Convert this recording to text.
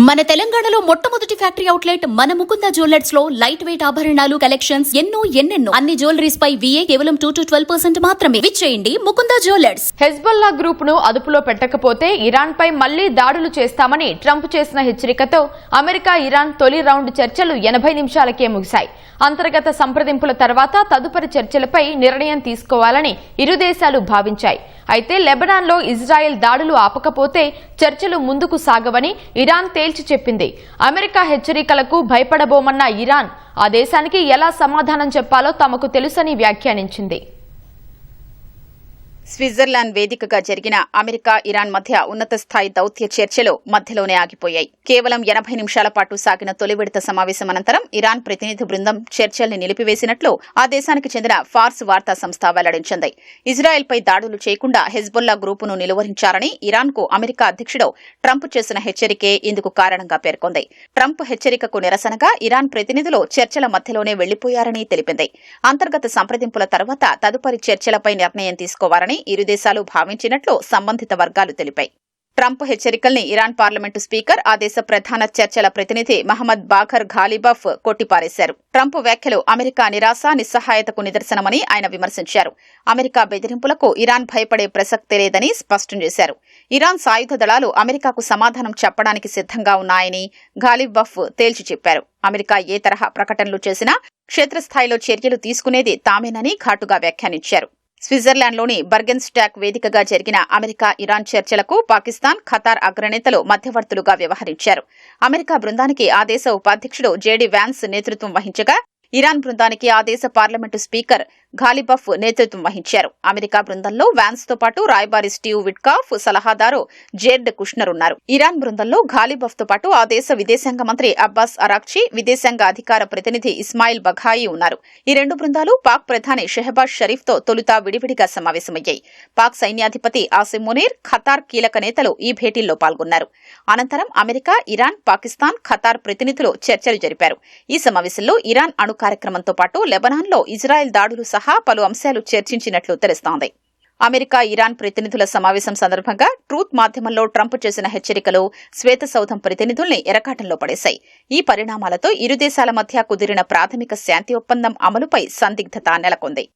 మన తెలంగాణలో మొట్టమొదటి ఫ్యాక్టరీ అవుట్లెట్ మన ముకుంద జ్యువెలర్స్ లో లైట్ వెయిట్ ఆభరణాలు కలెక్షన్స్ ఎన్నెన్నో అన్ని జ్యువెలరీస్ పై VA కేవలం 2 to 12% మాత్రమే. విచ్చేయండి ముకుంద జ్యువెలర్స్. హెజ్బొల్లా గ్రూప్ ను అదుపులో పెట్టకపోతే ఇరాన్ పై మళ్లీ దాడులు చేస్తామని ట్రంప్ చేసిన హెచ్చరికతో అమెరికా ఇరాన్ తొలి రౌండ్ చర్చలు 80 నిమిషాలకే ముగిశాయి. అంతర్గత సంప్రదింపుల తర్వాత తదుపరి చర్చలపై నిర్ణయం తీసుకోవాలని ఇరు దేశాలు భావించాయి. అయితే లెబనాన్ లో ఇజ్రాయెల్ దాడులు ఆపకపోతే చర్చలు ముందుకు సాగవని ఇరాన్ తేల్చి చెప్పింది. అమెరికా హెచ్చరికలకు భయపడబోమన్న ఇరాన్ ఆ దేశానికి ఎలా సమాధానం చెప్పాలో తమకు తెలుసని వ్యాఖ్యానించింది. స్విట్జర్లాండ్ వేదికగా జరిగిన అమెరికా ఇరాన్ మధ్య ఉన్నత స్థాయి దౌత్య చర్చలు మధ్యలోనే ఆగిపోయాయి. కేవలం 80 నిమిషాల పాటు సాగిన తొలి విడత సమావేశం అనంతరం ఇరాన్ ప్రతినిధి బృందం చర్చల్ని నిలిపివేసినట్లు ఆ దేశానికి చెందిన ఫార్స్ వార్తా సంస్థ వెల్లడించింది. ఇజ్రాయెల్పై దాడులు చేయకుండా హెజ్బొల్లా గ్రూపును నిలువరించారని ఇరాన్కు అమెరికా అధ్యక్షుడు ట్రంప్ చేసిన హెచ్చరికే ఇందుకు కారణంగా పేర్కొంది. ట్రంప్ హెచ్చరికకు నిరసనగా ఇరాన్ ప్రతినిధులు చర్చల మధ్యలోనే వెళ్లిపోయారని తెలిపింది. అంతర్గత సంప్రదింపుల తర్వాత తదుపరి చర్చలపై నిర్ణయం తీసుకోవాలని ఇరు దేశాలు భావించినట్లు సంబంధిత వర్గాలు తెలిపాయి. ట్రంప్ హెచ్చరికల్ని ఇరాన్ పార్లమెంటు స్పీకర్ ఆ దేశ ప్రధాన చర్చల ప్రతినిధి మహమ్మద్ బాఘర్ ఘాలిబఫ్ కొట్టిపారేశారు. ట్రంప్ వ్యాఖ్యలు అమెరికా నిరాశ నిస్సహాయతకు నిదర్శనమని ఆయన విమర్శించారు. అమెరికా బెదిరింపులకు ఇరాన్ భయపడే ప్రసక్తే లేదని స్పష్టం చేశారు. ఇరాన్ సాయుధ దళాలు అమెరికాకు సమాధానం చెప్పడానికి సిద్ధంగా ఉన్నాయని ఘాలిబఫ్ తేల్చి చెప్పారు. అమెరికా ఏ తరహా ప్రకటనలు చేసినా క్షేత్రస్థాయిలో చర్యలు తీసుకునేది తామేనని ఘాటుగా వ్యాఖ్యానించారు. స్విట్జర్లాండ్లోని బర్గెన్స్టాక్ వేదికగా జరిగిన అమెరికా ఇరాన్ చర్చలకు పాకిస్తాన్, ఖతార్ అగ్రనేతలు మధ్యవర్తులుగా వ్యవహరించారు. అమెరికా బృందానికి ఆ దేశ ఉపాధ్యక్షుడు జేడీ వ్యాన్స్ నేతృత్వం వహించగా ఇరాన్ బృందానికి ఆ దేశ పార్లమెంటు స్పీకర్ ఘాలిబఫ్ నేతృత్వం వహించారు. అమెరికా బృందంలో వ్యాన్స్ తో పాటు రాయబారి స్టీవ్ విట్కాఫ్, సలహాదారు జేర్డ్ కుష్నర్ ఉన్నారు. ఇరాన్ బృందంలో ఘాలిబఫ్ తో పాటు ఆ దేశ విదేశాంగ మంత్రి అబ్బాస్ అరాక్చి, విదేశాంగ అధికార ప్రతినిధి ఇస్మాయిల్ బఘాయి ఉన్నారు. ఈ రెండు బృందాలు పాక్ ప్రధాని షెహబాజ్ షరీఫ్ తో తొలుత విడివిడిగా సమావేశమయ్యాయి. పాక్ సైన్యాధిపతి ఆసిమ్ మునీర్, ఖతార్ కీలక నేతలు ఈ భేటీల్లో పాల్గొన్నారు. అనంతరం అమెరికా, ఇరాన్, పాకిస్తాన్, ఖతార్ ప్రతినిధులు చర్చలు జరిపారు. ఈ సమావేశంలో ఇరాన్ అణు కార్యక్రమంతో పాటు లెబనాన్లో ఇజ్రాయెల్ దాడులు సహా పలు అంశాలు చర్చించినట్లు తెలుస్తోంది. అమెరికా ఇరాన్ ప్రతినిధుల సమావేశం సందర్భంగా ట్రూత్ మాధ్యమంలో ట్రంప్ చేసిన హెచ్చరికలు శ్వేతసౌధం ప్రతినిధుల్ని ఎరకాటంలో పడేశాయి. ఈ పరిణామాలతో ఇరు దేశాల మధ్య కుదిరిన ప్రాథమిక శాంతి ఒప్పందం అమలుపై సందిగ్ధత నెలకొంది.